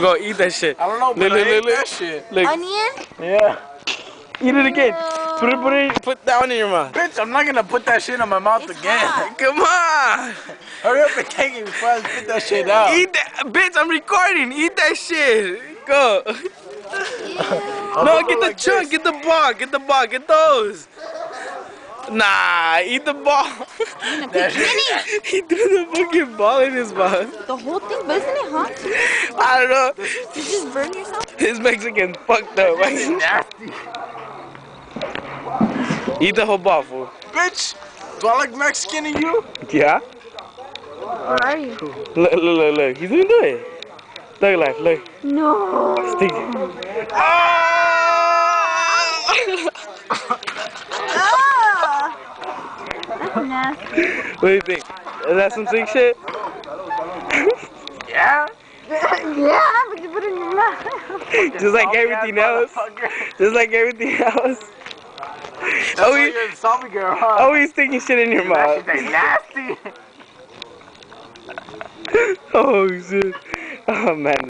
Go eat that shit. I don't know, but I ate that shit. Look. Onion? Yeah. Eat it again. Put that one in your mouth. Bitch, I'm not gonna put that shit in my mouth It's again. hot. Come on. Hurry up and take it before I spit that shit out. Eat that. Bitch, I'm recording. Eat that shit. Go. No, get the chunk. Get the ball. Get the ball. Get those. Nah, eat the ball. He threw the fucking ball in his mouth. The whole thing, but isn't it hot too? I don't know. Did you just burn yourself? His Mexican fucked up. Nasty. Eat the whole ball, fool. Bitch, do I look Mexican to you? Yeah? Where are you? Look. He's gonna do it. Look, life, look. No. Stick. That's nasty. What do you think? Is that some sick shit? Yeah. Yeah, but you put it in your mouth. Just like everything else. Just like everything else. You're a zombie girl, huh? Always sticking shit in your mouth. That shit's nasty. Oh shit. Oh man.